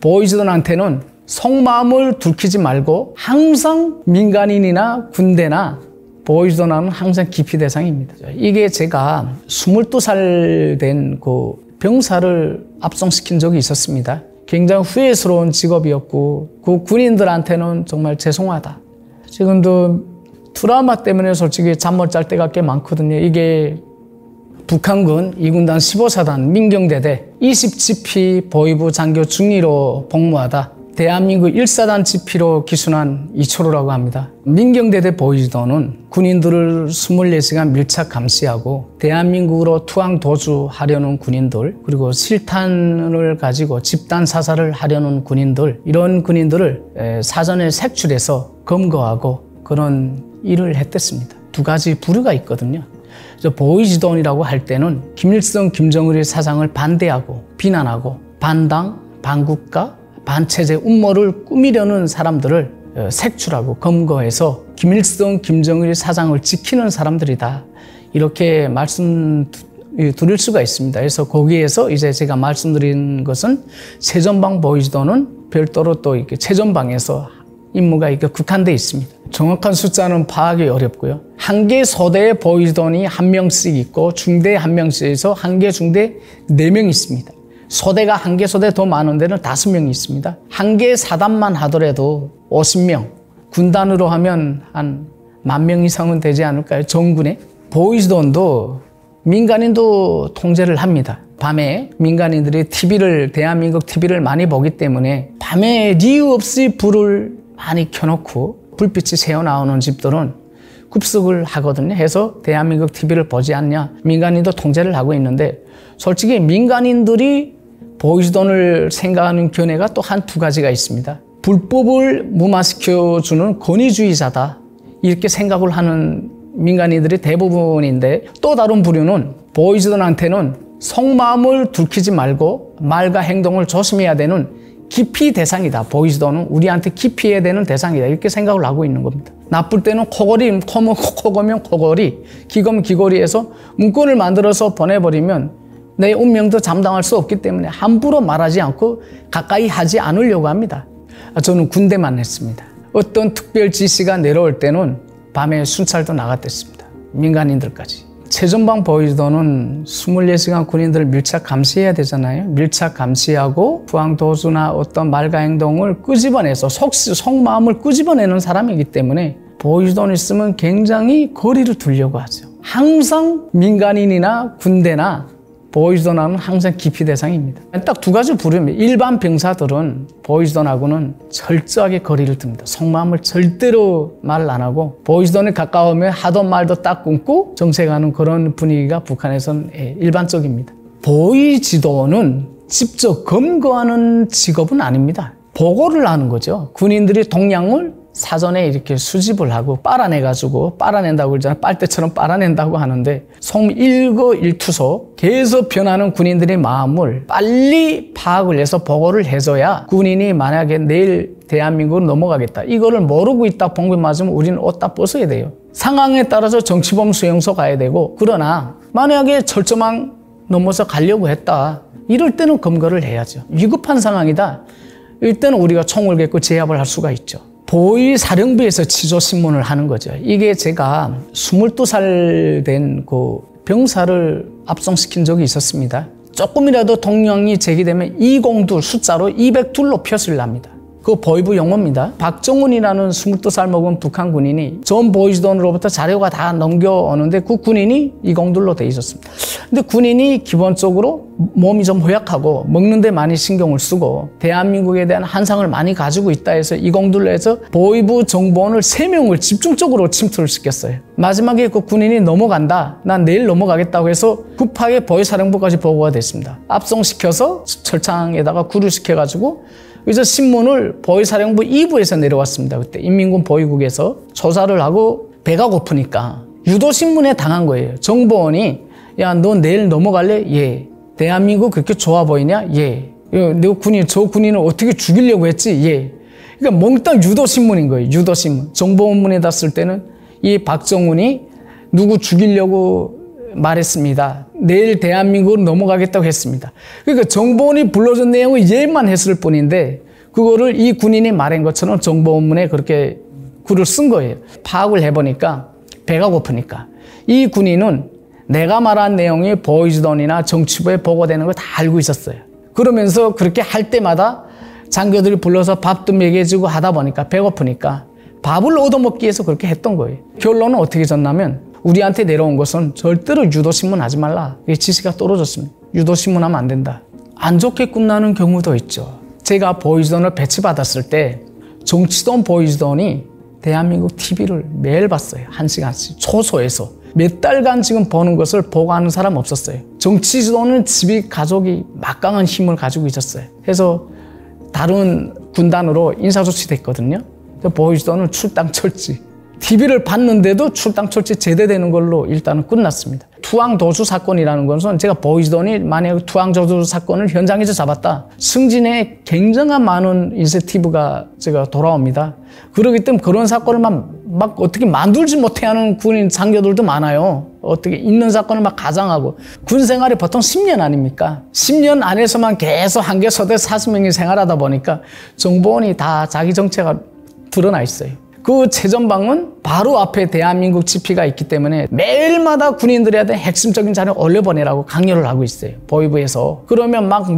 보이즈던한테는 속마음을 들키지 말고 항상 민간인이나 군대나 보이즈던하면 항상 기피 대상입니다. 이게 제가 22살 된 그 병사를 압송시킨 적이 있었습니다. 굉장히 후회스러운 직업이었고 그 군인들한테는 정말 죄송하다. 지금도 트라우마 때문에 솔직히 잠 못 잘 때가 꽤 많거든요. 이게 북한군 2군단 15사단 민경대대 20GP 보위부 장교 중위로 복무하다 대한민국 1사단 GP로 기순한 이철호라고 합니다. 민경대대 보이즈던은 군인들을 24시간 밀착 감시하고 대한민국으로 투항 도주하려는 군인들, 그리고 실탄을 가지고 집단 사살을 하려는 군인들, 이런 군인들을 사전에 색출해서 검거하고 그런 일을 했댔습니다. 두 가지 부류가 있거든요. 보이즈던이라고 할 때는 김일성, 김정일의 사상을 반대하고 비난하고 반당, 반국가, 반체제 음모를 꾸미려는 사람들을 색출하고 검거해서 김일성, 김정일의 사상을 지키는 사람들이다. 이렇게 말씀드릴 수가 있습니다. 그래서 거기에서 이제 제가 말씀드린 것은 최전방 보이즈던은 별도로 또 이렇게 최전방에서 임무가 이렇게 국한되어 있습니다. 정확한 숫자는 파악이 어렵고요. 한 개 소대에 보이즈던이 한 명씩 있고 중대 한 명씩에서 한 개 중대 4명 있습니다. 소대가 한 개 소대 더 많은 데는 5명이 있습니다. 한 개 사단만 하더라도 50명, 군단으로 하면 한 10,000명 이상은 되지 않을까요? 전군에. 보이즈던도 민간인도 통제를 합니다. 밤에 민간인들이 대한민국 TV를 많이 보기 때문에 밤에 이유 없이 불을 많이 켜놓고 불빛이 새어나오는 집들은 급습을 하거든요. 해서 대한민국 TV를 보지 않냐. 민간인도 통제를 하고 있는데 솔직히 민간인들이 보이즈던을 생각하는 견해가 또 한 두 가지가 있습니다. 불법을 무마시켜주는 권위주의자다. 이렇게 생각을 하는 민간인들이 대부분인데 또 다른 부류는 보이즈던한테는 속마음을 들키지 말고 말과 행동을 조심해야 되는 기피 대상이다. 보이즈던은 우리한테 기피해야 되는 대상이다. 이렇게 생각을 하고 있는 겁니다. 나쁠 때는 코걸이, 코고면 코걸이, 기검 기거리에서 문건을 만들어서 보내버리면 내 운명도 감당할 수 없기 때문에 함부로 말하지 않고 가까이 하지 않으려고 합니다. 저는 군대만 했습니다. 어떤 특별 지시가 내려올 때는 밤에 순찰도 나갔댔습니다. 민간인들까지. 최전방 보이즈던은 24시간 군인들을 밀착 감시해야 되잖아요. 밀착 감시하고 부항 도주나 어떤 말과 행동을 끄집어내서 속마음을 끄집어내는 사람이기 때문에 보이즈던 있으면 굉장히 거리를 두려고 하죠. 항상 민간인이나 군대나 보이즈던하고는 항상 기피 대상입니다. 딱 두 가지 부류입니다. 일반 병사들은 보이즈던하고는 철저하게 거리를 둡니다. 속마음을 절대로 말 안 하고 보이즈던에 가까우면 하던 말도 딱 끊고 정색하는 그런 분위기가 북한에서는 일반적입니다. 보이즈던은 직접 검거하는 직업은 아닙니다. 보고를 하는 거죠. 군인들이 동량을 사전에 이렇게 수집을 하고 빨아낸다고 그러잖아요. 빨대처럼 빨아낸다고 하는데 일거일투소 계속 변하는 군인들의 마음을 빨리 파악을 해서 보고를 해줘야 군인이 만약에 내일 대한민국으로 넘어가겠다. 이거를 모르고 있다 본 거 맞으면 우리는 옷 다 벗어야 돼요. 상황에 따라서 정치범 수용소 가야 되고 그러나 만약에 철조망 넘어서 가려고 했다. 이럴 때는 검거를 해야죠. 위급한 상황이다. 이럴 때는 우리가 총을 겠고 제압을 할 수가 있죠. 보위사령부에서 취조신문을 하는 거죠. 이게 제가 22살 된 그 병사를 압송시킨 적이 있었습니다. 조금이라도 동령이 제기되면 202 숫자로 202로 표시를 합니다. 그 보위부 용어입니다. 박정훈이라는 22살 먹은 북한 군인이 전 보이즈던으로부터 자료가 다 넘겨오는데 그 군인이 202로 돼 있었습니다. 근데 군인이 기본적으로 몸이 좀 허약하고 먹는 데 많이 신경을 쓰고 대한민국에 대한 한상을 많이 가지고 있다 해서 202로 해서 보위부 정보원을 3명을 집중적으로 침투를 시켰어요. 마지막에 그 군인이 넘어간다. 난 내일 넘어가겠다고 해서 급하게 보위사령부까지 보고가 됐습니다. 압송시켜서 철창에다가 구류시켜가지고 그래서 신문을 보위사령부 2부에서 내려왔습니다. 그때 인민군 보위국에서 조사를 하고 배가 고프니까 유도신문에 당한 거예요. 정보원이 야, 너 내일 넘어갈래? 예. 대한민국 그렇게 좋아 보이냐? 예. 저 군인을 어떻게 죽이려고 했지? 예. 그러니까 몽땅 유도신문인 거예요. 유도신문. 정보원문에다 쓸 때는 이 박정훈이 누구 죽이려고 말했습니다. 내일 대한민국으로 넘어가겠다고 했습니다. 그러니까 정보원이 불러준 내용을 얘만 했을 뿐인데 그거를 이 군인이 말한 것처럼 정보원문에 그렇게 글을 쓴 거예요. 파악을 해보니까 배가 고프니까 이 군인은 내가 말한 내용이 보이즈던이나 정치부에 보고되는 걸 다 알고 있었어요. 그러면서 그렇게 할 때마다 장교들이 불러서 밥도 먹여주고 하다 보니까 배고프니까 밥을 얻어먹기 위해서 그렇게 했던 거예요. 결론은 어떻게 졌냐면 우리한테 내려온 것은 절대로 유도신문 하지 말라. 지시가 떨어졌습니다. 유도신문하면 안 된다. 안 좋게 끝나는 경우도 있죠. 제가 보이즈던을 배치받았을 때 정치던 보이즈던이 대한민국 TV를 매일 봤어요. 1시간씩 초소에서. 몇 달간 지금 보는 것을 보고 하는 사람 없었어요. 정치지도는 집이 가족이 막강한 힘을 가지고 있었어요. 그래서 다른 군단으로 인사조치 됐거든요. 보이즈던은 출당철지. TV를 봤는데도 출당철지 제대되는 걸로 일단은 끝났습니다. 투항도주 사건이라는 것은 제가 보이즈던이 만약에 투항도주 사건을 현장에서 잡았다. 승진에 굉장한 많은 인센티브가 제가 돌아옵니다. 그렇기 때문에 그런 사건을 막 어떻게 만들지 못해 하는 군인 장교들도 많아요. 어떻게 있는 사건을 막 가장하고. 군 생활이 보통 10년 아닙니까? 10년 안에서만 계속 한개 소대 40명이 생활하다 보니까 정보원이 다 자기 정체가 드러나 있어요. 그 최전방은 바로 앞에 대한민국 지피가 있기 때문에 매일마다 군인들에 대한 핵심적인 자료를 올려보내라고 강요를 하고 있어요. 보위부에서. 그러면 막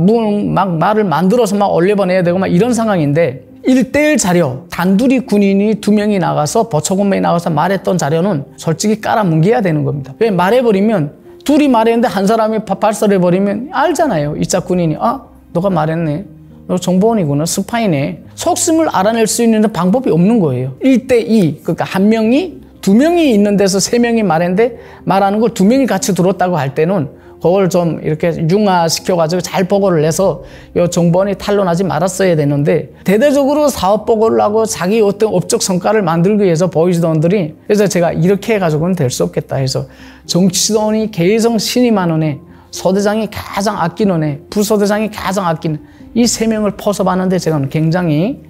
말을 만들어서 막 올려보내야 되고 막 이런 상황인데 1대1 자료, 단둘이 군인이 2명이 나가서 보초군면이 나가서 말했던 자료는 솔직히 깔아뭉개야 되는 겁니다. 왜 말해버리면 둘이 말했는데 한 사람이 발설해버리면 알잖아요. 이자 군인이 너가 말했네. 너 정보원이구나. 스파이네. 속심을 알아낼 수 있는 방법이 없는 거예요. 1대2. 그러니까 한 명이 2명이 있는 데서 3명이 말했는데 말하는 걸 2명이 같이 들었다고 할 때는 그걸 좀 이렇게 융화시켜가지고 잘 보고를 해서 이 정보원이 탄론하지 말았어야 되는데 대대적으로 사업 보고를 하고 자기 어떤 업적 성과를 만들기 위해서 보이즈던들이 그래서 제가 이렇게 해가지고는 될 수 없겠다 해서 정치동이 계속 신임하는 애, 소대장이 가장 아끼는 애, 부소대장이 가장 아끼는 이 3명을 포섭하는데 제가 굉장히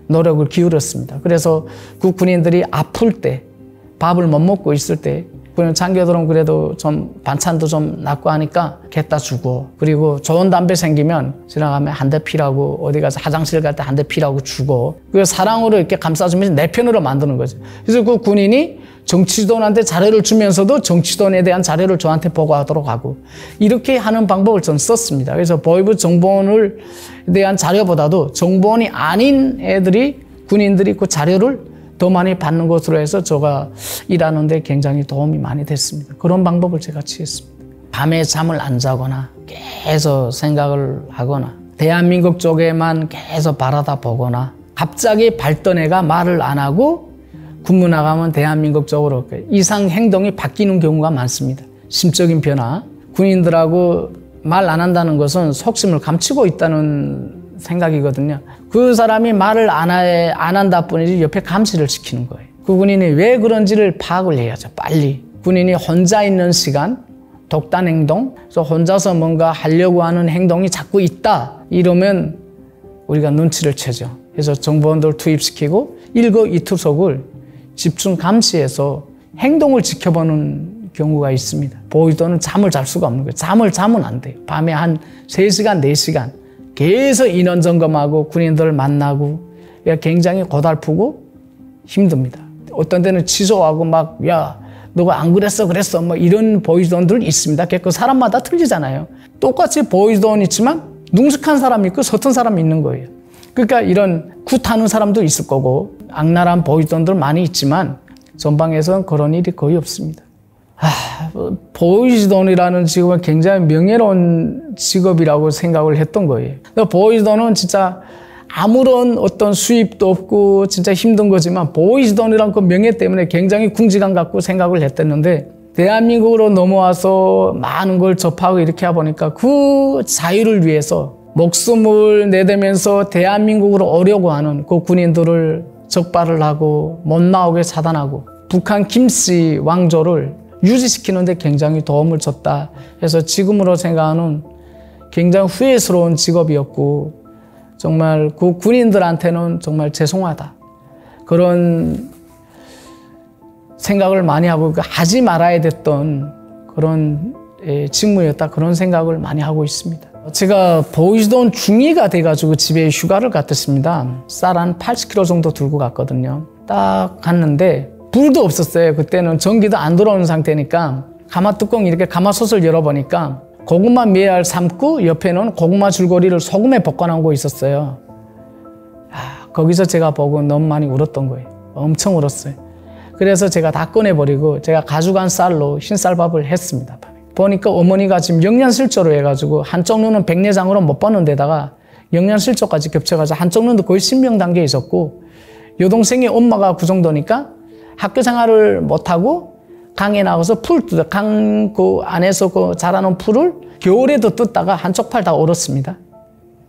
노력을 기울였습니다. 그래서 그 군인들이 아플 때, 밥을 못 먹고 있을 때 장교들은 그래도 좀 반찬도 좀 낫고 하니까 갖다 주고 그리고 좋은 담배 생기면 지나가면 한 대 피라고 어디 가서 화장실 갈 때 한 대 피라고 주고 그 사랑으로 이렇게 감싸주면서 내 편으로 만드는 거죠. 그래서 그 군인이 정치돈한테 자료를 주면서도 정치돈에 대한 자료를 저한테 보고하도록 하고 이렇게 하는 방법을 저는 썼습니다. 그래서 보위부 정보원에 대한 자료보다도 정보원이 아닌 애들이 군인들이 그 자료를 더 많이 받는 것으로 해서 제가 일하는데 굉장히 도움이 많이 됐습니다. 그런 방법을 제가 취했습니다. 밤에 잠을 안 자거나 계속 생각을 하거나 대한민국 쪽에만 계속 바라다 보거나 갑자기 발던 애가 말을 안 하고 군무 나가면 대한민국 쪽으로 이상 행동이 바뀌는 경우가 많습니다. 심적인 변화. 군인들하고 말 안 한다는 것은 속심을 감추고 있다는 생각이거든요. 그 사람이 말을 안 한다 뿐이지 옆에 감시를 시키는 거예요. 그 군인이 왜 그런지를 파악을 해야죠. 빨리. 군인이 혼자 있는 시간, 독단 행동, 그래서 혼자서 뭔가 하려고 하는 행동이 자꾸 있다. 이러면 우리가 눈치를 채죠. 그래서 정보원들 투입시키고 일거이투석을 집중 감시해서 행동을 지켜보는 경우가 있습니다. 보이더는 잠을 잘 수가 없는 거예요. 잠을 자면 안 돼요. 밤에 한 3시간, 4시간 계속 인원 점검하고 군인들을 만나고 굉장히 고달프고 힘듭니다. 어떤 데는 취소하고 막 야 너가 안 그랬어 뭐 이런 보이즈돈들 있습니다. 그 사람마다 틀리잖아요. 똑같이 보이즈돈 있지만 능숙한 사람이 있고 서툰 사람이 있는 거예요. 그러니까 이런 굿하는 사람도 있을 거고 악랄한 보이즈돈들 많이 있지만 전방에서는 그런 일이 거의 없습니다. 보이즈돈이라는 직업은 굉장히 명예로운 직업이라고 생각을 했던 거예요. 보이즈돈은 진짜 아무런 어떤 수입도 없고 진짜 힘든 거지만 보이즈돈이라는 그 명예 때문에 굉장히 궁지감 갖고 생각을 했었는데 대한민국으로 넘어와서 많은 걸 접하고 이렇게 하다 보니까 그 자유를 위해서 목숨을 내대면서 대한민국으로 오려고 하는 그 군인들을 적발을 하고 못 나오게 차단하고 북한 김씨 왕조를 유지시키는데 굉장히 도움을 줬다 해서 지금으로 생각하는 굉장히 후회스러운 직업이었고 정말 그 군인들한테는 정말 죄송하다 그런 생각을 많이 하고 하지 말아야 됐던 그런 직무였다, 그런 생각을 많이 하고 있습니다. 제가 보이스돈 중2가 돼가지고 집에 휴가를 갔었습니다. 쌀 한 80kg 정도 들고 갔거든요. 딱 갔는데 불도 없었어요. 그때는 전기도 안 들어오는 상태니까 가마 뚜껑 이렇게 가마솥을 열어보니까 고구마 메알 삶고 옆에는 고구마 줄거리를 소금에 볶아놓은 있었어요. 거기서 제가 보고 너무 많이 울었던 거예요. 엄청 울었어요. 그래서 제가 다 꺼내버리고 제가 가져간 쌀로 흰쌀밥을 했습니다. 보니까 어머니가 지금 영양실조로 해가지고 한쪽 눈은 백내장으로 못 보는 데다가 영양실조까지 겹쳐가지고 한쪽 눈도 거의 신병 단계에 있었고, 여동생의 엄마가 그 정도니까 학교 생활을 못하고 강에 나가서 풀 뜯어, 강 그 안에서 그 자라는 풀을 겨울에도 뜯다가 한쪽 팔 다 얼었습니다.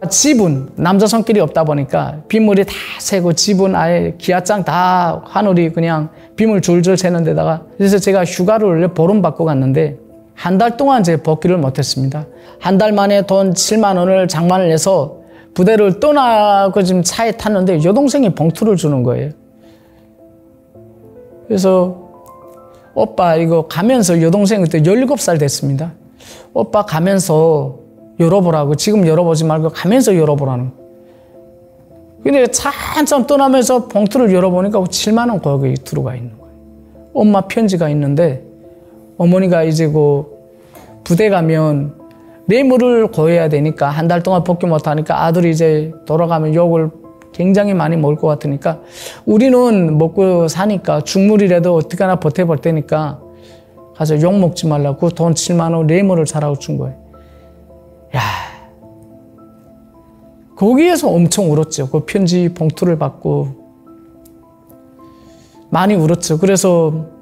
집은 남자 손길이 없다 보니까 빗물이 다 새고 집은 아예 기아장 다 하늘이 그냥 빗물 줄줄 새는 데다가, 그래서 제가 휴가를 보름 받고 갔는데 한 달 동안 제 복귀를 못했습니다. 한 달 만에 돈 7만 원을 장만을 해서 부대를 떠나고 지금 차에 탔는데 여동생이 봉투를 주는 거예요. 그래서 오빠 이거 가면서, 여동생이 그때 17살 됐습니다. 오빠 가면서 열어보라고, 지금 열어보지 말고 가면서 열어보라는. 근데 차 한참 떠나면서 봉투를 열어보니까 7만 원 거기 들어가 있는 거예요. 엄마 편지가 있는데, 어머니가 이제 그 부대 가면 뇌물을 고해야 되니까 한 달 동안 복귀 못하니까 아들이 이제 돌아가면 욕을 굉장히 많이 먹을 것 같으니까 우리는 먹고 사니까 죽물이라도 어떻게나 버텨볼 테니까 가서 욕 먹지 말라고 돈 7만 원 뇌물을 사라고 준 거예요. 야, 거기에서 엄청 울었죠. 그 편지 봉투를 받고 많이 울었죠. 그래서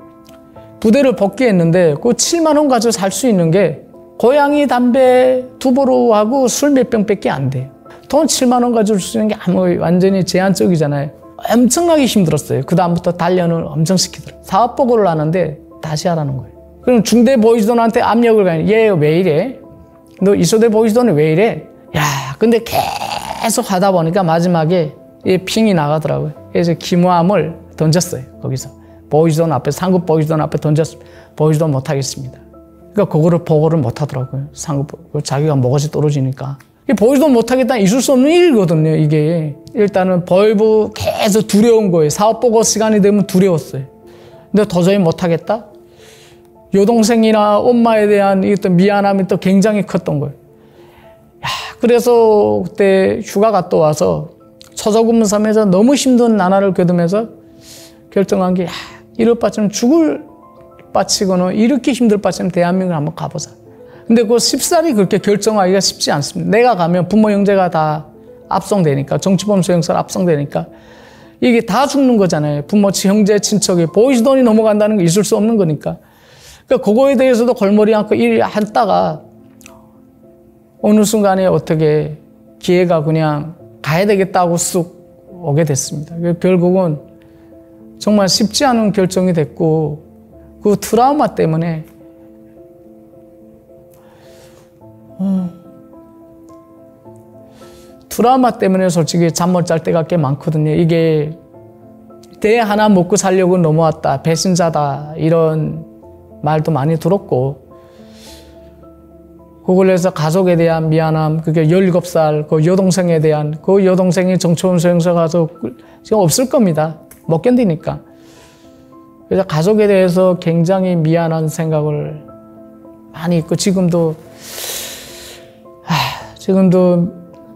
부대를 복귀했는데 그 7만 원 가지고 살 수 있는 게 고양이 담배 2보루하고 술 몇 병밖에 안 돼요. 돈 7만 원 가지고 줄 수 있는 게 완전히 제한적이잖아요. 엄청나게 힘들었어요. 그 다음부터 단련을 엄청 시키더라고요. 사업 보고를 하는데 다시 하라는 거예요. 그럼 중대 보이스돈한테 압력을 가니, 얘 왜 이래? 너 이소대 보이스돈이 왜 이래? 야, 근데 계속 하다 보니까 마지막에 이 핑이 나가더라고요. 그래서 기무함을 던졌어요. 거기서 보이스돈 앞에, 상급 보이스돈 앞에 던졌어요. 보이스돈 못 하겠습니다. 그러니까 그거를 보고를 못 하더라고요. 상급, 자기가 뭐가지 떨어지니까. 보이스돈 못 하겠다는 있을 수 없는 일이거든요, 이게. 일단은 벌부 계속 두려운 거예요. 사업 보고 시간이 되면 두려웠어요. 근데 도저히 못 하겠다? 여동생이나 엄마에 대한 어떤 미안함이 또 굉장히 컸던 거예요. 야, 그래서 그때 휴가 갔다 와서 초저근무섬에서 너무 힘든 나날을 겪으면서 결정한 게, 이럴 바치면 죽을 바치고는 이렇게 힘들 바치면 대한민국을 한번 가보자. 근데 그 쉽사리 그렇게 결정하기가 쉽지 않습니다. 내가 가면 부모 형제가 다 압송되니까, 정치범 수용소로 압송되니까 이게 다 죽는 거잖아요. 부모, 형제, 친척이 보이스돈이 넘어간다는 게 있을 수 없는 거니까. 그러니까 그거에 대해서도 골머리 않고 일하다가 어느 순간에 어떻게 기회가 그냥 가야 되겠다고 쑥 오게 됐습니다. 결국은 정말 쉽지 않은 결정이 됐고, 그 트라우마 때문에 솔직히 잠 못 잘 때가 꽤 많거든요. 이게 대 하나 먹고 살려고 넘어왔다, 배신자다, 이런 말도 많이 들었고, 그걸 해서 가족에 대한 미안함, 그게 17살 그 여동생에 대한, 그 여동생이 정치범 수용소 가서 지금 없을 겁니다. 못 견디니까. 그래서 가족에 대해서 굉장히 미안한 생각을 많이 있고, 지금도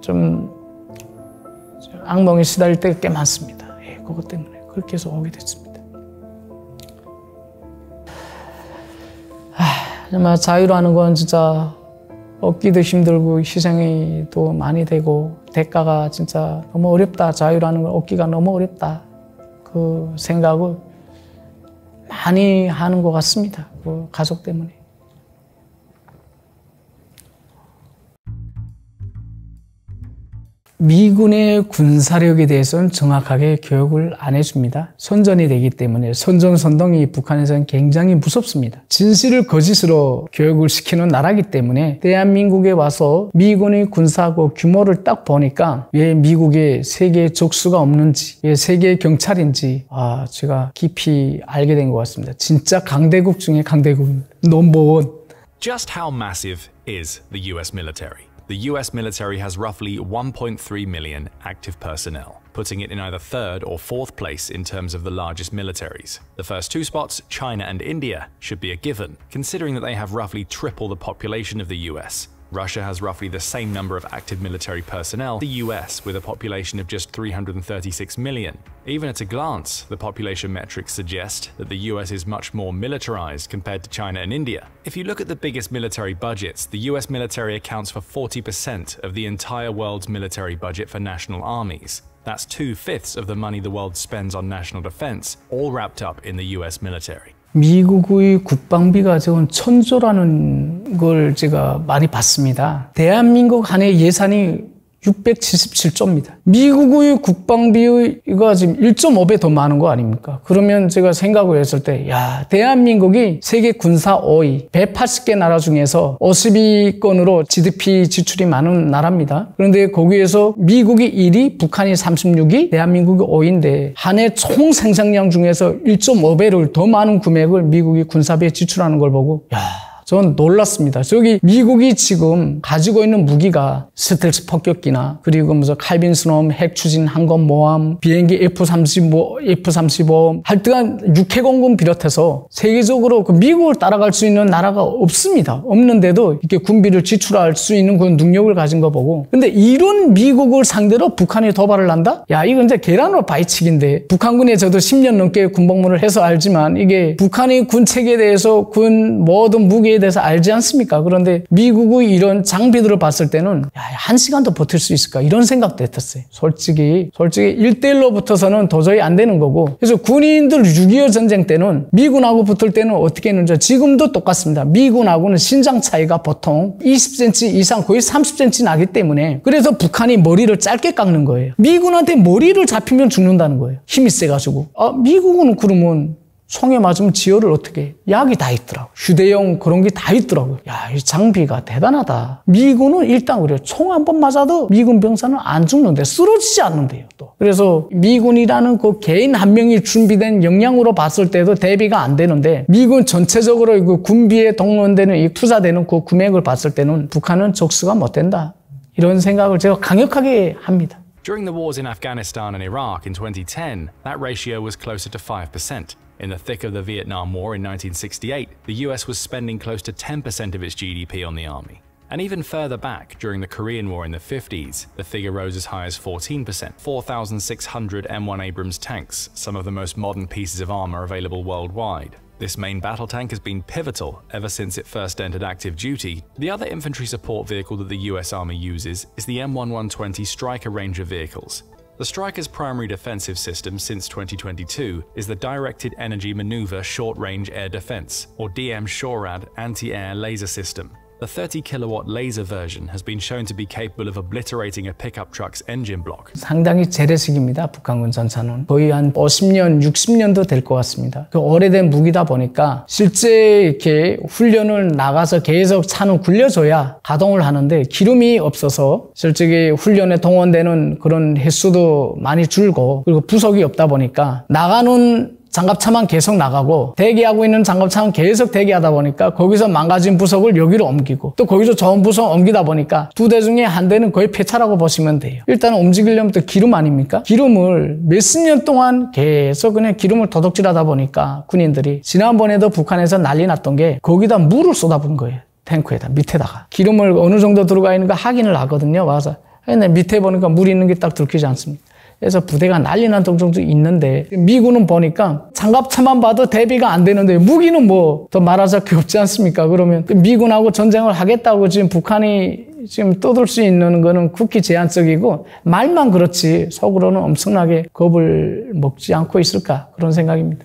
좀 악몽에 시달릴 때가 꽤 많습니다. 예, 그것 때문에 그렇게 해서 오게 됐습니다. 정말 자유라는 건 진짜 얻기도 힘들고 희생이 또 많이 되고 대가가 진짜 너무 어렵다. 자유라는 걸 얻기가 너무 어렵다. 그 생각을 많이 하는 것 같습니다. 그 가족 때문에. 미군의 군사력에 대해서는 정확하게 교육을 안 해줍니다. 선전이 되기 때문에 선전선동이 북한에서는 굉장히 무섭습니다. 진실을 거짓으로 교육을 시키는 나라이기 때문에 대한민국에 와서 미군의 군사고 규모를 딱 보니까 왜 미국에 세계 적수가 없는지, 왜 세계 경찰인지 제가 깊이 알게 된 것 같습니다. 진짜 강대국 중에 강대국입니다. 넘버원. Just how massive is the US military? The US military has roughly 1.3 million active personnel, putting it in either third or fourth place in terms of the largest militaries. The first two spots, China and India, should be a given, considering that they have roughly triple the population of the US. Russia has roughly the same number of active military personnel, the US with a population of just 336 million. Even at a glance, the population metrics suggest that the US is much more militarized compared to China and India. If you look at the biggest military budgets, the US military accounts for 40% of the entire world's military budget for national armies. That's 2/5 of the money the world spends on national defense, all wrapped up in the US military. 미국의 국방비가 지금 천조라는 걸 제가 많이 봤습니다. 대한민국 한 해 예산이 677조입니다. 미국의 국방비가 지금 1.5배 더 많은 거 아닙니까? 그러면 제가 생각을 했을 때, 야, 대한민국이 세계 군사 5위, 180개 나라 중에서 50위권으로 GDP 지출이 많은 나라입니다. 그런데 거기에서 미국이 1위, 북한이 36위, 대한민국이 5위인데 한 해 총 생산량 중에서 1.5배를 더 많은 금액을 미국이 군사비에 지출하는 걸 보고, 야, 전 놀랐습니다. 저기 미국이 지금 가지고 있는 무기가 스텔스 폭격기나 그리고 무슨 칼빈스놈, 핵추진 항공모함, 비행기 F-35 하여튼 육해공군 비롯해서 세계적으로 그 미국을 따라갈 수 있는 나라가 없습니다. 없는데도 이렇게 군비를 지출할 수 있는 그런 능력을 가진 거 보고, 근데 이런 미국을 상대로 북한이 도발을 한다? 야, 이건 이제 계란으로 바위치기인데, 북한군에 저도 10년 넘게 군복무를 해서 알지만 이게 북한의 군체계에 대해서 군 모든 무기에 대해서 알지 않습니까? 그런데 미국의 이런 장비들을 봤을 때는 야, 한 시간도 버틸 수 있을까? 이런 생각도 했었어요. 솔직히 1대1로 붙어서는 도저히 안 되는 거고, 그래서 군인들 6.25 전쟁 때는 미군하고 붙을 때는 어떻게 했는지 지금도 똑같습니다. 미군하고는 신장 차이가 보통 20cm 이상 거의 30cm 나기 때문에, 그래서 북한이 머리를 짧게 깎는 거예요. 미군한테 머리를 잡히면 죽는다는 거예요. 힘이 세가지고. 미국은 그러면 총에 맞으면 지혈을 어떻게 해? 약이 다 있더라고. 휴대용 그런 게 다 있더라고요. 야, 이 장비가 대단하다. 미군은 일단 그래요. 총 한 번 맞아도 미군 병사는 안 죽는데, 쓰러지지 않는데요, 또. 그래서 미군이라는 그 개인 한 명이 준비된 역량으로 봤을 때도 대비가 안 되는데, 미군 전체적으로 그 군비에 동원되는, 이 투자되는 그 금액을 봤을 때는 북한은 적수가 못 된다. 이런 생각을 제가 강력하게 합니다. During the wars in Afghanistan and Iraq in 2010, that ratio was closer to 5%. In the thick of the Vietnam War in 1968, the US was spending close to 10% of its GDP on the army. And even further back, during the Korean War in the 50s, the figure rose as high as 14%. 4,600 M1 Abrams tanks, some of the most modern pieces of armor available worldwide. This main battle tank has been pivotal ever since it first entered active duty. The other infantry support vehicle that the US Army uses is the M1120 Stryker Ranger vehicles. The Stryker's primary defensive system since 2022 is the Directed Energy Maneuver Short-Range Air Defense, or DM-SHORAD anti-air laser system. The 30kW laser version has been shown to be capable of obliterating a pickup truck's engine block. 상당히 재래식입니다. 북한군 전차는. 거의 한 50년, 60년도 될 것 같습니다. 그 오래된 무기다 보니까 실제 이렇게 훈련을 나가서 계속 차는 굴려줘야 가동을 하는데, 기름이 없어서 실제 훈련에 동원되는 그런 횟수도 많이 줄고, 그리고 부속이 없다 보니까 나가는 장갑차만 계속 나가고 대기하고 있는 장갑차만 계속 대기하다 보니까 거기서 망가진 부속을 여기로 옮기고, 또 거기서 좋은 부속 옮기다 보니까 두 대 중에 한 대는 거의 폐차라고 보시면 돼요. 일단 움직이려면 또 기름 아닙니까? 기름을 몇십 년 동안 계속 그냥 기름을 도둑질하다 보니까 군인들이, 지난번에도 북한에서 난리 났던 게 거기다 물을 쏟아부은 거예요. 탱크에다, 밑에다가. 기름을 어느 정도 들어가 있는가 확인을 하거든요. 와서. 근데 밑에 보니까 물이 있는 게 딱 들키지 않습니다. 그래서 부대가 난리 난 정도 있는데, 미군은 보니까 장갑차만 봐도 대비가 안 되는데 무기는 뭐 더 말하자할 게 없지 않습니까? 그러면 미군하고 전쟁을 하겠다고 지금 북한이 지금 떠들 수 있는 거는 극히 제한적이고, 말만 그렇지 속으로는 엄청나게 겁을 먹지 않고 있을까, 그런 생각입니다.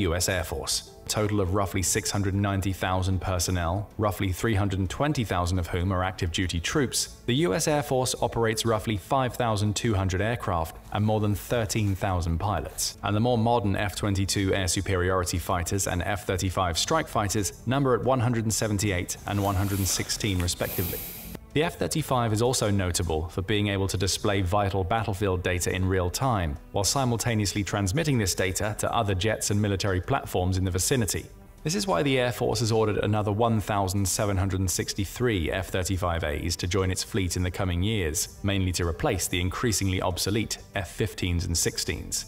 US Air Force. Total of roughly 690,000 personnel, roughly 320,000 of whom are active duty troops, the US Air Force operates roughly 5,200 aircraft and more than 13,000 pilots. And the more modern F-22 air superiority fighters and F-35 strike fighters number at 178 and 116 respectively. The F-35 is also notable for being able to display vital battlefield data in real time, while simultaneously transmitting this data to other jets and military platforms in the vicinity. This is why the Air Force has ordered another 1,763 F-35As to join its fleet in the coming years, mainly to replace the increasingly obsolete F-15s and 16s.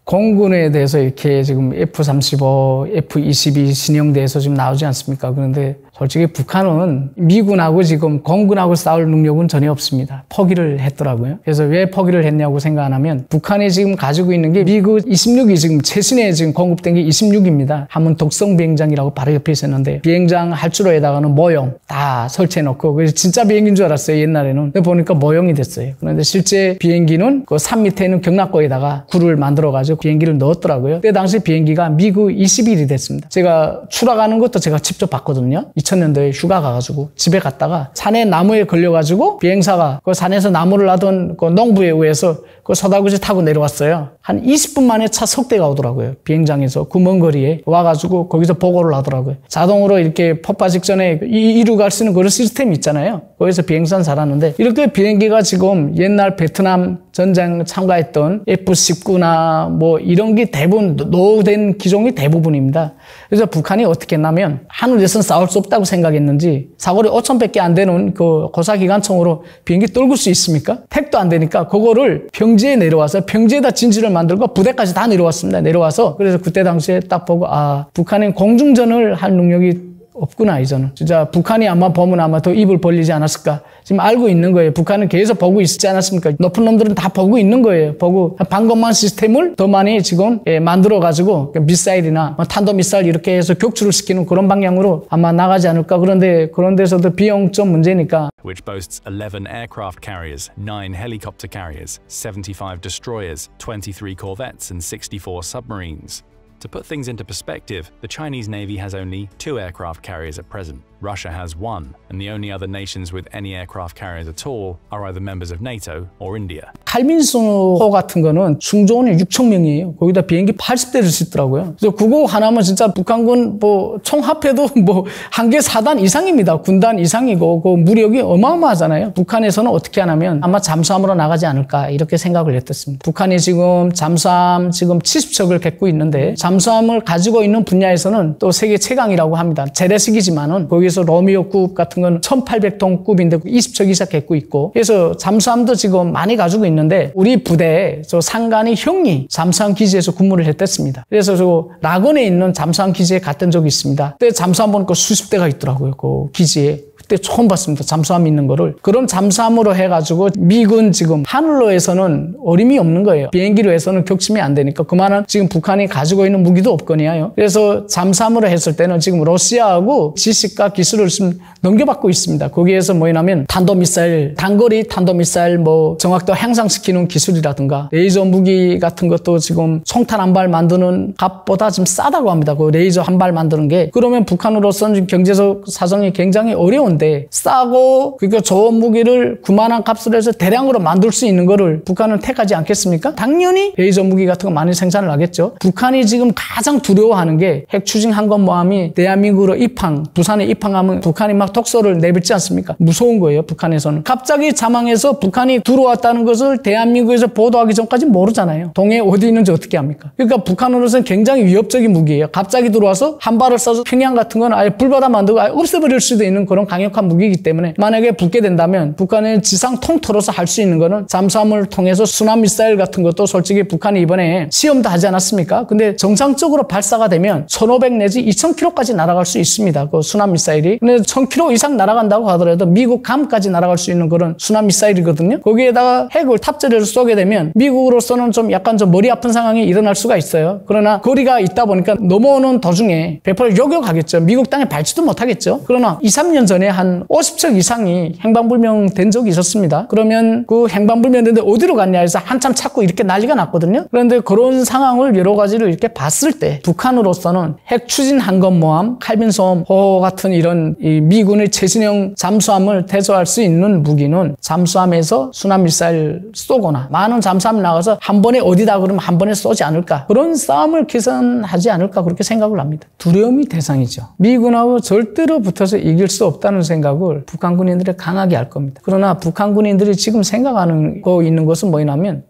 공군에 대해서 이렇게 지금 F-35, F-22 신형대에서 지금 나오지 않습니까? 그런데 솔직히 북한은 미군하고 지금 공군하고 싸울 능력은 전혀 없습니다. 포기를 했더라고요. 그래서 왜 포기를 했냐고 생각하면 북한이 지금 가지고 있는 게 미국 26이 지금 최신에 지금 공급된 게 26입니다. 한문 독성 비행장이라고 바로 옆에 있었는데 비행장 할주로에다가는 모형 다 설치해놓고 그래서 진짜 비행기인 줄 알았어요. 옛날에는. 근데 보니까 모형이 됐어요. 그런데 실제 비행기는 그 산 밑에 있는 경락고에다가 굴을 만들어가지고 비행기를 넣었더라고요. 그때 당시 비행기가 미국 21이 됐습니다. 제가 추락하는 것도 제가 직접 봤거든요. 2000년도에 휴가 가가지고 집에 갔다가 산에 나무에 걸려가지고 비행사가 그 산에서 나무를 하던 그 농부에 의해서 그 소다구지 타고 내려왔어요. 한 20분 만에 차 석 대가 오더라고요. 비행장에서 그 먼 거리에 와가지고 거기서 보고를 하더라고요. 자동으로 이렇게 폭파 직전에 이루 갈 수 있는 그런 시스템이 있잖아요. 거기서 비행선 살았는데 이렇게 비행기가 지금 옛날 베트남 전쟁 참가했던 F-19나 뭐 이런 게 대부분 노후된 기종이 대부분입니다. 그래서 북한이 어떻게 했냐면 하늘에서는 싸울 수 없다고 생각했는지 사거리 5,000밖에 안 되는 그 고사기관총으로 비행기 떨굴 수 있습니까? 택도 안 되니까 그거를 평지에 내려와서 평지에다 진지를 만들고 부대까지 다 내려왔습니다. 내려와서 그래서 그때 당시에 딱 보고 북한은 공중전을 할 능력이 없구나 이제는. 진짜 북한이 아마 보면 아마 더 입을 벌리지 않았을까. 지금 알고 있는 거예요. 북한은 계속 보고 있지 않았습니까? 높은 놈들은 다 보고 있는 거예요. 보고 방공망 시스템을 더 많이 지금 만들어가지고 미사일이나 탄도미사일 이렇게 해서 격추를 시키는 그런 방향으로 아마 나가지 않을까. 그런데 그런 데서도 비용적 문제니까. Which boasts 11 aircraft carriers, 9 helicopter carriers, 75 destroyers, 23 corvettes and 64 submarines. To put things into perspective, the Chinese Navy has only 2 aircraft carriers at present. Russia has 1, and the only other nations with any aircraft carriers at all are either members of NATO or India. 칼빈슨호 같은 거는 충전이 6,000명이에요. 거기다 비행기 80대를 짓더라고요. 그래서 그거 하나면 진짜 북한군 뭐 총합해도 뭐 한 개 사단 이상입니다. 군단 이상이고 그 무력이 어마어마하잖아요. 북한에서는 어떻게 하냐면 아마 잠수함으로 나가지 않을까 이렇게 생각을 했었습니다. 북한이 지금 잠수함 지금 70척을 갖고 있는데 잠수함을 가지고 있는 분야에서는 또 세계 최강이라고 합니다. 재래식이지만은 거기서 로미오급 같은 건 1,800톤급인데 20척 이상 갖고 있고 그래서 잠수함도 지금 많이 가지고 있는데 우리 부대에 저 상관이 형이 잠수함 기지에서 근무를 했댔습니다. 그래서 저 락원에 있는 잠수함 기지에 갔던 적이 있습니다. 그때 잠수함 보니까 수십 대가 있더라고요. 그 기지에. 그때 처음 봤습니다. 잠수함 있는 거를. 그런 잠수함으로 해가지고 미군 지금 하늘로에서는 어림이 없는 거예요. 비행기로 해서는 격침이 안 되니까 그만한 지금 북한이 가지고 있는 무기도 없거니와요. 그래서 잠수함으로 했을 때는 지금 러시아하고 지식과 기술을 좀 넘겨받고 있습니다. 거기에서 뭐냐면 탄도미사일, 단거리 탄도미사일 뭐 정확도 향상시키는 기술이라든가 레이저 무기 같은 것도 지금 총탄 한 발 만드는 값보다 좀 싸다고 합니다. 그 레이저 한 발 만드는 게. 그러면 북한으로서는 경제적 사정이 굉장히 어려운 싸고 그러니까 좋은 무기를 그만한 값을 해서 대량으로 만들 수 있는 거를 북한은 택하지 않겠습니까? 당연히 레이저 무기 같은 거 많이 생산을 하겠죠. 북한이 지금 가장 두려워하는 게 핵 추진 항공모함이 대한민국으로 입항, 부산에 입항하면 북한이 막 독소를 내뱉지 않습니까? 무서운 거예요. 북한에서는. 갑자기 자망해서 북한이 들어왔다는 것을 대한민국에서 보도하기 전까지 모르잖아요. 동해에 어디 있는지 어떻게 합니까? 그러니까 북한으로서는 굉장히 위협적인 무기예요. 갑자기 들어와서 한 발을 쏴서 평양 같은 건 아예 불바다 만들고 아예 없애버릴 수도 있는 그런 강력한 무기이기 때문에 만약에 붙게 된다면 북한의 지상 통틀어서 할 수 있는 거는 잠수함을 통해서 순환 미사일 같은 것도 솔직히 북한이 이번에 시험도 하지 않았습니까? 근데 정상적으로 발사가 되면 1,500 내지 2,000km까지 날아갈 수 있습니다. 그 순환 미사일이. 근데 1,000km 이상 날아간다고 하더라도 미국 감까지 날아갈 수 있는 그런 순환 미사일이거든요. 거기에다가 핵을 탑재를 쏘게 되면 미국으로서는 좀 약간 좀 머리 아픈 상황이 일어날 수가 있어요. 그러나 거리가 있다 보니까 넘어오는 도중에 배포를 요격하겠죠. 미국 땅에 밟지도 못하겠죠. 그러나 2, 3년 전에 한 50척 이상이 행방불명 된 적이 있었습니다. 그러면 그 행방불명 됐는데 어디로 갔냐 해서 한참 찾고 이렇게 난리가 났거든요. 그런데 그런 상황을 여러 가지로 이렇게 봤을 때 북한으로서는 핵 추진 항공모함, 칼빈솜호 같은 이런 이 미군의 최신형 잠수함을 대조할 수 있는 무기는 잠수함에서 순환미사일 쏘거나 많은 잠수함이 나가서 한 번에 어디다 그러면 한 번에 쏘지 않을까. 그런 싸움을 개선하지 않을까 그렇게 생각을 합니다. 두려움이 대상이죠. 미군하고 절대로 붙어서 이길 수 없다는 생각을 북한 군인들이 강하게 할 겁니다. 그러나 북한 군인들이 지금 생각하는 거 있는 것은 뭐냐면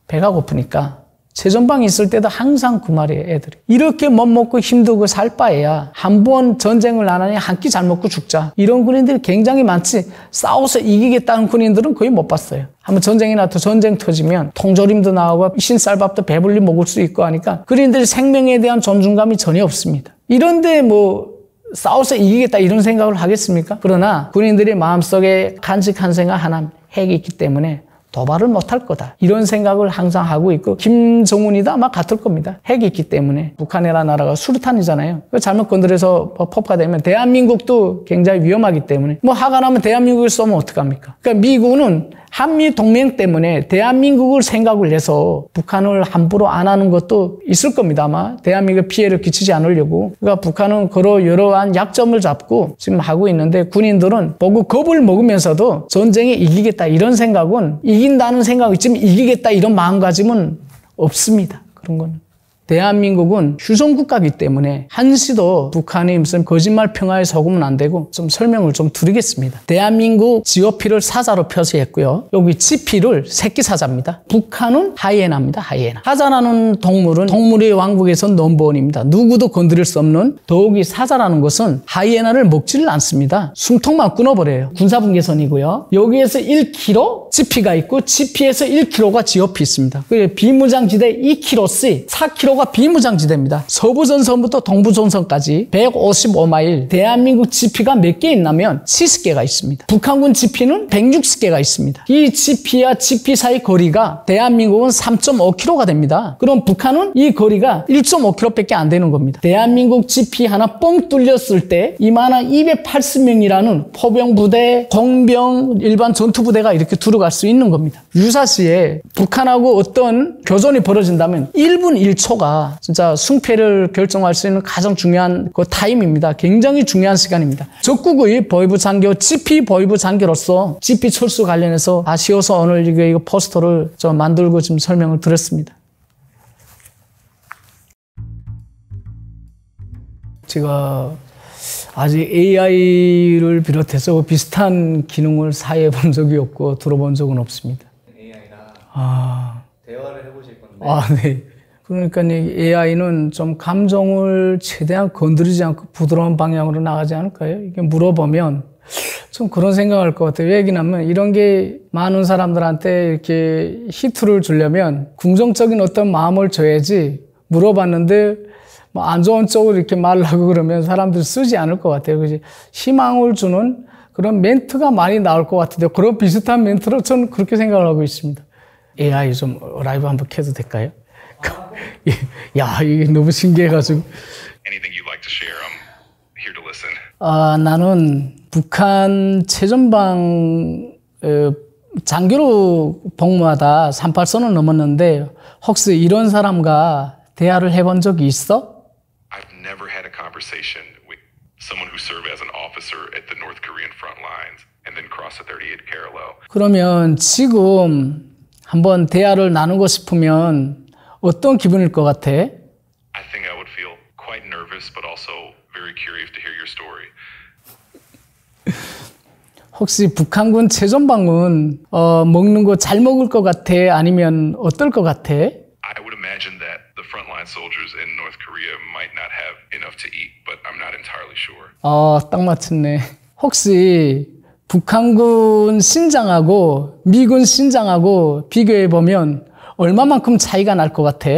배가 고프니까 최전방에 있을 때도 항상 그 말이에요, 애들이. 이렇게 못 먹고 힘들고 살 바에야 한 번 전쟁을 안 하니 한 끼 잘 먹고 죽자. 이런 군인들이 굉장히 많지. 싸워서 이기겠다는 군인들은 거의 못 봤어요. 한번 전쟁이 나도 전쟁 터지면 통조림도 나오고 신쌀밥도 배불리 먹을 수 있고 하니까 군인들이 생명에 대한 존중감이 전혀 없습니다. 이런데 뭐 싸워서 이기겠다 이런 생각을 하겠습니까? 그러나 군인들이 마음속에 간직한 생각 하나, 핵이 있기 때문에 도발을 못할 거다. 이런 생각을 항상 하고 있고 김정은이도 아마 같을 겁니다. 핵이 있기 때문에. 북한이라는 나라가 수류탄이잖아요. 잘못 건드려서 폭파가 되면 대한민국도 굉장히 위험하기 때문에 뭐 화가 나면 대한민국을 쏘면 어떡합니까? 그러니까 미국은 한미 동맹 때문에 대한민국을 생각을 해서 북한을 함부로 안 하는 것도 있을 겁니다. 아마 대한민국에 피해를 끼치지 않으려고. 그러니까 북한은 그런 여러한 약점을 잡고 지금 하고 있는데 군인들은 보고 겁을 먹으면서도 전쟁에 이기겠다 이런 생각은 이긴다는 생각이 있지만 이기겠다 이런 마음가짐은 없습니다. 그런 건. 대한민국은 휴전국가이기 때문에 한시도 북한이 무슨 거짓말 평화에 속으면 안 되고 좀 설명을 좀 드리겠습니다. 대한민국 GOP를 사자로 표시했고요. 여기 GP를 새끼 사자입니다. 북한은 하이에나입니다. 하이에나. 사자라는 동물은 동물의 왕국에선 넘버원입니다. 누구도 건드릴 수 없는 더욱이 사자라는 것은 하이에나를 먹지를 않습니다. 숨통만 끊어버려요. 군사분계선이고요. 여기에서 1km GP가 있고 GP에서 1km가 GOP 있습니다. 비무장지대 2km씩 4km가 비무장지대입니다. 서부전선부터 동부전선까지 155마일. 대한민국 GP가 몇 개 있냐면 70개가 있습니다. 북한군 GP는 160개가 있습니다. 이 GP와 GP 사이 거리가 대한민국은 3.5km가 됩니다. 그럼 북한은 이 거리가 1.5km밖에 안 되는 겁니다. 대한민국 GP 하나 뻥 뚫렸을 때 이만한 280명이라는 포병부대, 공병, 일반 전투부대가 이렇게 들어갈 수 있는 겁니다. 유사시에 북한하고 어떤 교전이 벌어진다면 1분 1초가 진짜 승패를 결정할 수 있는 가장 중요한 그 타임입니다. 굉장히 중요한 시간입니다. 적국의 보위부 장교, GP 보위부 장교로서 GP 철수 관련해서 아쉬워서 오늘 이거 포스터를 좀 만들고 좀 설명을 드렸습니다. 제가 아직 AI를 비롯해서 비슷한 기능을 사용해 본 적이 없고 들어본 적은 없습니다. AI랑 대화를 해보실 건데. 네. 그러니까 이 AI는 좀 감정을 최대한 건드리지 않고 부드러운 방향으로 나가지 않을까요? 이게 물어보면 좀 그런 생각할 것 같아요. 왜 얘기냐면 이런 게 많은 사람들한테 이렇게 히트를 주려면 긍정적인 어떤 마음을 줘야지 물어봤는데 뭐 안 좋은 쪽으로 이렇게 말을 하고 그러면 사람들이 쓰지 않을 것 같아요. 그지? 희망을 주는 그런 멘트가 많이 나올 것 같은데 그런 비슷한 멘트로 저는 그렇게 생각을 하고 있습니다. AI 좀 라이브 한번 켜도 될까요? 야, 이게 너무 신기해가지고. Anything you'd like to share? I'm here to listen. 나는 북한 최전방 장교로 복무하다 38선을 넘었는데 혹시 이런 사람과 대화를 해본 적이 있어? I've never had a conversation with someone who served as an officer at the North Korean front lines and then crossed the 38 parallel. 그러면 지금 한번 대화를 나누고 싶으면 어떤 기분일 것 같아? I think I would feel quite nervous, but also very curious to hear your story. 혹시 북한군 최전방은 먹는 거 잘 먹을 것 같아? 아니면 어떨 것 같아? I would imagine that the frontline soldiers in North Korea might not have enough to eat, but I'm not entirely sure. 딱 맞췄네. 혹시 북한군 신장하고 미군 신장하고 비교해 보면 얼마만큼 차이가 날 것 같아?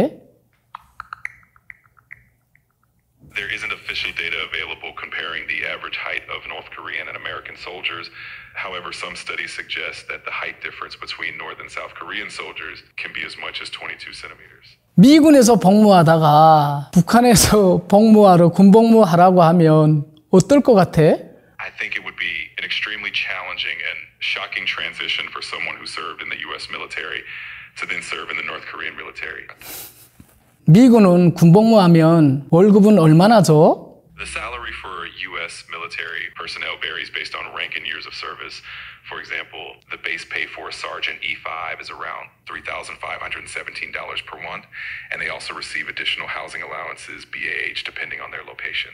There isn't official data available comparing the average height of North Korean and American soldiers. However, some studies suggest that the height difference between North and South Korean soldiers can be as much as 22 centimeters. 미군에서 복무하다가 북한에서 복무하러 군복무하라고 하면 어떨 것 같아? I think it would be an extremely challenging and shocking transition for someone who served in the U.S. military to then serve in the North Korean military. 미군은 군복무하면 월급은 얼마나 줘? The salary for U.S. military personnel varies based on rank and years of service. For example, the base pay for a sergeant E5 is around $3,517 per month, and they also receive additional housing allowances, BAH, depending on their location.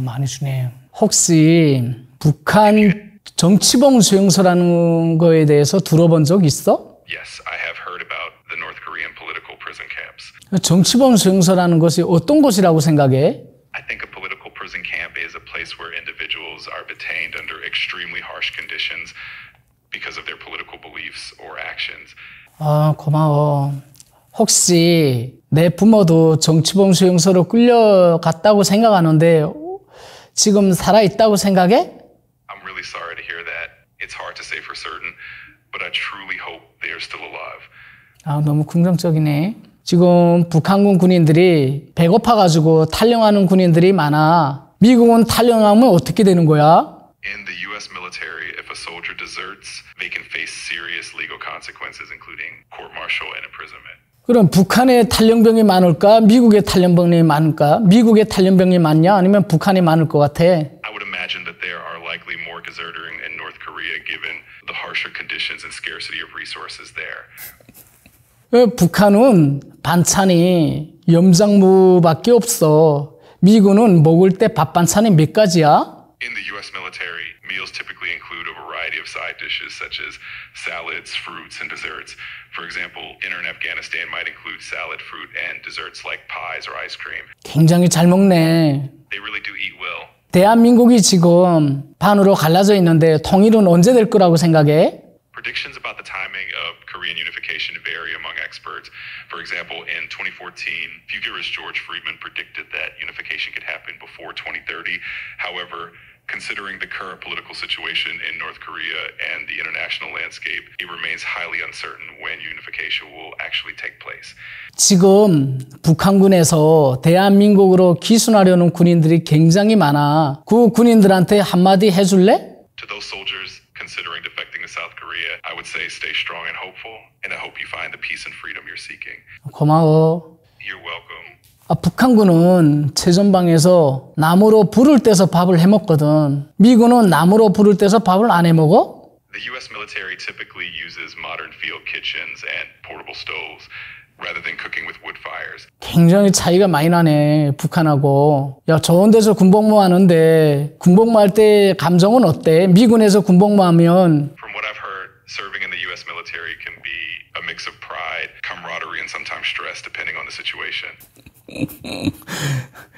많이 주네요. 혹시 북한 정치봉 수용소라는 거에 대해서 들어본 적 있어? Yes, I have heard about the North Korean political prison camps. 정치범 수용소라는 것이 어떤 곳이라고 생각해? I think a political prison camp is a place where individuals are detained under extremely harsh conditions because of their political beliefs or actions. 아, 고마워. 혹시 내 부모도 정치범 수용소로 끌려갔다고 생각하는데 지금 살아있다고 생각해? I'm really sorry to hear that. It's hard to say for certain, but I truly hope they are still alive. 아, 너무 긍정적이네. 지금 북한군 군인들이 배고파가지고 탈영하는 군인들이 많아. 미국은 탈영하면 어떻게 되는 거야? In the U.S. military, if a soldier deserts, they can face serious legal consequences, including court-martial and imprisonment. 그럼 북한의 탈영병이 많을까? 미국의 탈영병이 많을까? 미국의 탈영병이 많냐? 아니면 북한이 많을 것 같아? I would imagine that there are likely more deserting in North Korea given the harsher conditions and scarcity of resources there. 북한은 반찬이 염장무밖에 없어. 미군은 먹을 때 밥 반찬이 몇 가지야? In the U.S. military, meals typically include a variety of side dishes such as salads, fruits, and desserts. For example, dinner in Afghanistan might include salad, fruit, and desserts like pies or ice cream. 굉장히 잘 먹네. They really do eat well. 대한민국이 지금 반으로 갈라져 있는데 통일은 언제 될 거라고 생각해? Predictions about the timing of Korean unification vary among experts. For example, in 2014, futurist George Friedman predicted that unification could happen before 2030. However, considering the current political situation in North Korea and the international landscape, it remains highly uncertain when unification will actually take place. 지금 북한군에서 대한민국으로 기순하려는 군인들이 굉장히 많아. 그 군인들한테 한마디 해줄래? To those soldiers considering defecting to South Korea, I would say stay strong and hopeful, and I hope you find the peace and freedom you're seeking. 고마워. You're welcome. 북한군은 최전방에서 나무로 불을 떼서 밥을 해먹거든. 미군은 나무로 불을 떼서 밥을 안 해먹어? The U.S. military typically uses modern field kitchens and portable stoves rather than cooking with wood fires. 굉장히 차이가 많이 나네, 북한하고. 야, 좋은 데서 군복무 하는데 군복무 할 때 감정은 어때? 미군에서 군복무 하면 From what I've heard, serving in the U.S. military can be a mix of pride, camaraderie, and sometimes stress depending on the situation.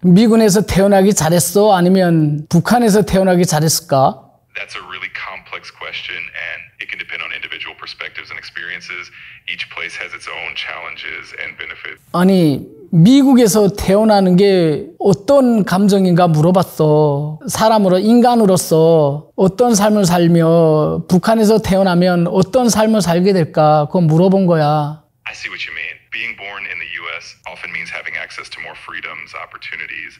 미군에서 태어나기 잘했어? 아니면 북한에서 태어나기 잘했을까? That's a really complex question, and it can depend on individual perspectives and experiences. Each place has its own challenges and benefits. 아니, 미국에서 태어나는 게 어떤 감정인가 물어봤어. 사람으로, 인간으로서 어떤 삶을 살며 북한에서 태어나면 어떤 삶을 살게 될까? 그거 물어본 거야. I see what you mean. Being born in the U.S. often means having access to more freedoms, opportunities,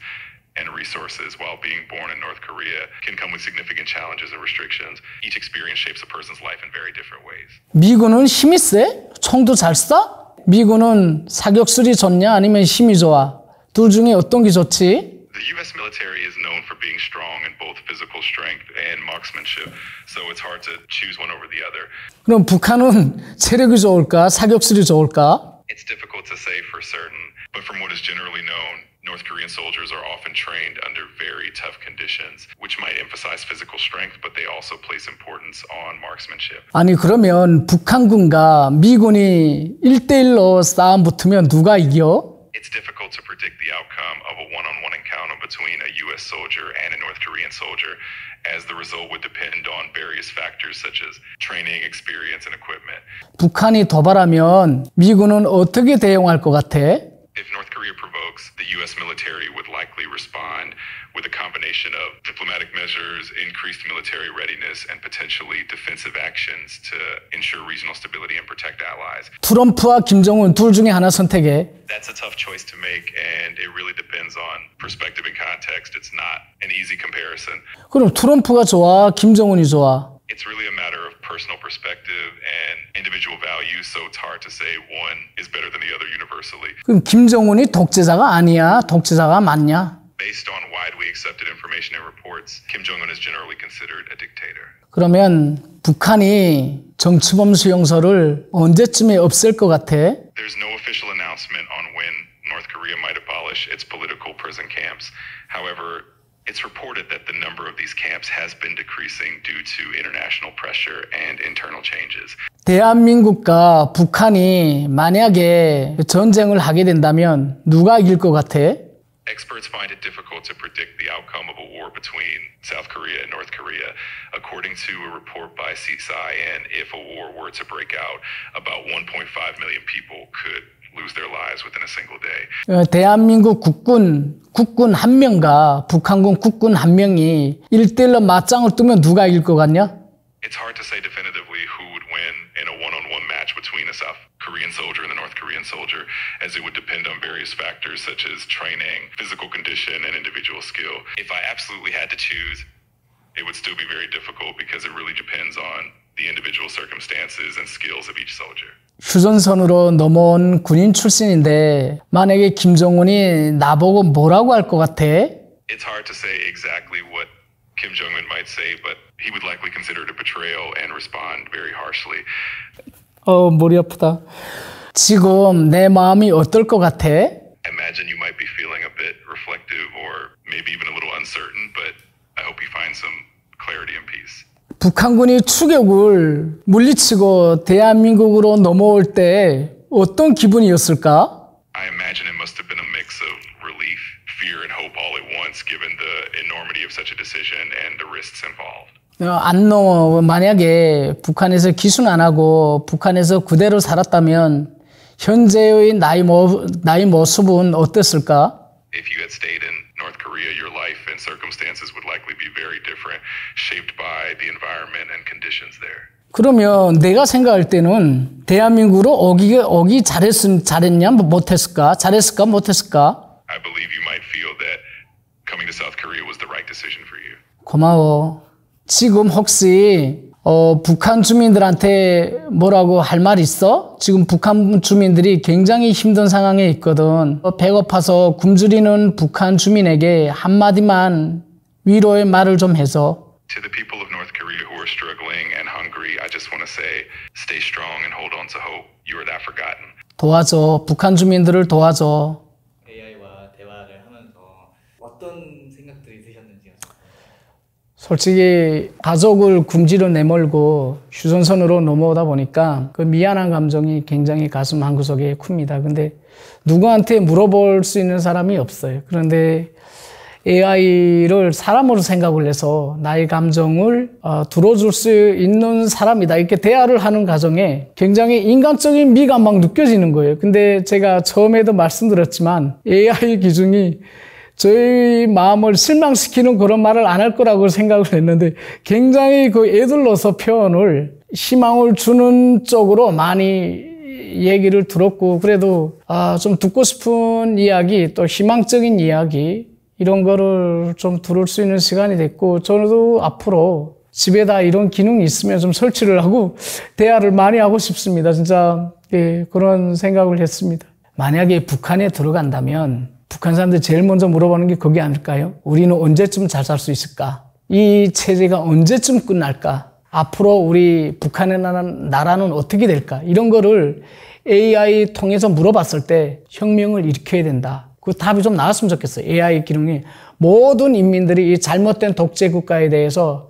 and resources, while being born in North Korea can come with significant challenges and restrictions. Each experience shapes a person's life in very different ways. 미군은 힘이 세? 총도 잘 쏴? 미군은 사격술이 좋냐? 아니면 힘이 좋아? 둘 중에 어떤 게 좋지? The U.S. military is known for being strong in both physical strength and marksmanship, so it's hard to choose one over the other. 그럼 북한은 체력이 좋을까? 사격술이 좋을까? It's difficult to say for certain, but from what is generally known, North Korean soldiers are often trained under very tough conditions, which might emphasize physical strength, but they also place importance on marksmanship. 아니 그러면 북한군과 미군이 1대1로 싸움 붙으면 누가 이겨? It's difficult to predict the outcome of a one-on-one encounter between a U.S. soldier and a North Korean soldier, as the result would depend on various factors such as training, experience, and equipment. 북한이 도발하면 미군은 어떻게 대응할 것 같아? If North Korea provokes, the U.S. military would likely respond with a combination of diplomatic measures, increased military readiness, and potentially defensive actions to ensure regional stability and protect allies. 트럼프와 김정은 둘 중에 하나 선택해. That's a tough choice to make, and it really depends on perspective and context. It's not an easy comparison. 그럼 트럼프가 좋아? 김정은이 좋아? It's really a matter of personal perspective and individual values, so it's hard to say one is better than the other universally. 그럼 김정은이 독재자가 아니야? 독재자가 맞냐? Based on widely accepted information and reports, Kim Jong-un is generally considered a dictator. 그러면 북한이 정치범 수용소를 언제쯤에 없앨 것 같아? There's no official announcement on when North Korea might abolish its political prison camps. However, It's reported that the number of these camps has been decreasing due to international pressure and internal changes. 대한민국과 북한이 만약에 전쟁을 하게 된다면 누가 이길 것 같아? Experts find it difficult to predict the outcome of a war between South Korea and North Korea. According to a report by CSIN, if a war were to break out, about 1.5 million people could lose their lives within a single day. 대한민국 국군 한 명과 북한군 국군 한 명이 1대1로 맞짱을 뜨면 누가 이길 것 같냐? It's hard to say definitively who would win in a one-on-one match between a South Korean soldier and a North Korean soldier, as it would depend on various factors such as training, physical condition, and individual skill. If I absolutely had to choose, it would still be very difficult because it really depends on the individual circumstances and skills of each soldier. 휴전선으로 넘어온 군인 출신인데 만약에 김정은이 나보고 뭐라고 할 것 같아? It's hard to say exactly what Kim Jong-un might say, but he would likely consider it a betrayal and respond very harshly. 머리 아프다. 지금 내 마음이 어떨 것 같아? Imagine you might be feeling a bit reflective or maybe even a little uncertain, but I hope you find some clarity and peace. 북한군이 추격을 물리치고 대한민국으로 넘어올 때 어떤 기분이었을까? I imagine it must have been a mix of relief, fear, and hope all at once, given the enormity of such a decision and the risks involved. 만약에 북한에서 기순 안 하고 북한에서 그대로 살았다면 현재의 나의 모습은 어땠을까? If you had stayed in North Korea, your life and circumstances would likely be very different, shaped by the environment and conditions there. 그러면 내가 생각할 때는 대한민국으로 오기 잘했냐 못했을까? 잘했을까 못했을까? I believe you might feel that coming to South Korea was the right decision for you. 고마워. 지금 혹시 북한 주민들한테 뭐라고 할 말 있어? 지금 북한 주민들이 굉장히 힘든 상황에 있거든. 배고파서 굶주리는 북한 주민에게 한마디만 위로의 말을 좀 해줘. To the people of North Korea who are struggling and hungry, I just want to say, stay strong and hold on to hope. You are that forgotten. 도와줘. 북한 주민들을 도와줘. AI와 대화를 하면서 어떤 생각들이 드셨는지요? 솔직히 가족을 굶지로 내몰고 휴전선으로 넘어오다 보니까 그 미안한 감정이 굉장히 가슴 한구석에 큽니다. 근데 누구한테 물어볼 수 있는 사람이 없어요. 그런데 AI를 사람으로 생각을 해서 나의 감정을 들어줄 수 있는 사람이다. 이렇게 대화를 하는 과정에 굉장히 인간적인 미가 막 느껴지는 거예요. 근데 제가 처음에도 말씀드렸지만 AI 기준이 저희 마음을 실망시키는 그런 말을 안 할 거라고 생각을 했는데 굉장히 그 애들러서 표현을 희망을 주는 쪽으로 많이 얘기를 들었고 그래도 좀 듣고 싶은 이야기 또 희망적인 이야기 이런 거를 좀 들을 수 있는 시간이 됐고 저도 앞으로 집에다 이런 기능이 있으면 좀 설치를 하고 대화를 많이 하고 싶습니다. 진짜 그런 생각을 했습니다. 만약에 북한에 들어간다면 북한 사람들 제일 먼저 물어보는 게 그게 아닐까요? 우리는 언제쯤 잘 살 수 있을까? 이 체제가 언제쯤 끝날까? 앞으로 우리 북한의 나라는 어떻게 될까? 이런 거를 AI 통해서 물어봤을 때 혁명을 일으켜야 된다. 그 답이 좀 나왔으면 좋겠어요. AI 기능이 모든 인민들이 이 잘못된 독재 국가에 대해서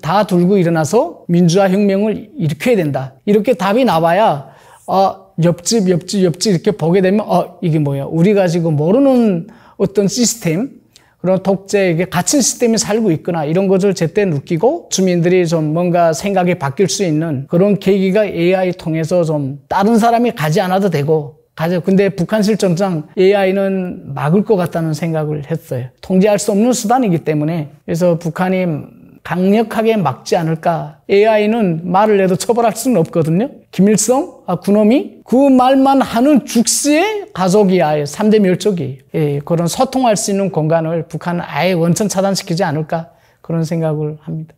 다 들고 일어나서 민주화 혁명을 일으켜야 된다. 이렇게 답이 나와야 옆집 이렇게 보게 되면 이게 뭐야? 우리가 지금 모르는 어떤 시스템 그런 독재에게 갇힌 시스템이 살고 있구나. 이런 것을 제때 느끼고 주민들이 좀 뭔가 생각이 바뀔 수 있는 그런 계기가 AI 통해서 좀 다른 사람이 가지 않아도 되고 근데 북한 실정상 AI는 막을 것 같다는 생각을 했어요. 통제할 수 없는 수단이기 때문에 그래서 북한이 강력하게 막지 않을까. AI는 말을 해도 처벌할 수는 없거든요. 김일성, 그놈이 그 말만 하는 죽시의 가족이야. 3대 멸족이. 그런 소통할 수 있는 공간을 북한은 아예 원천 차단시키지 않을까. 그런 생각을 합니다.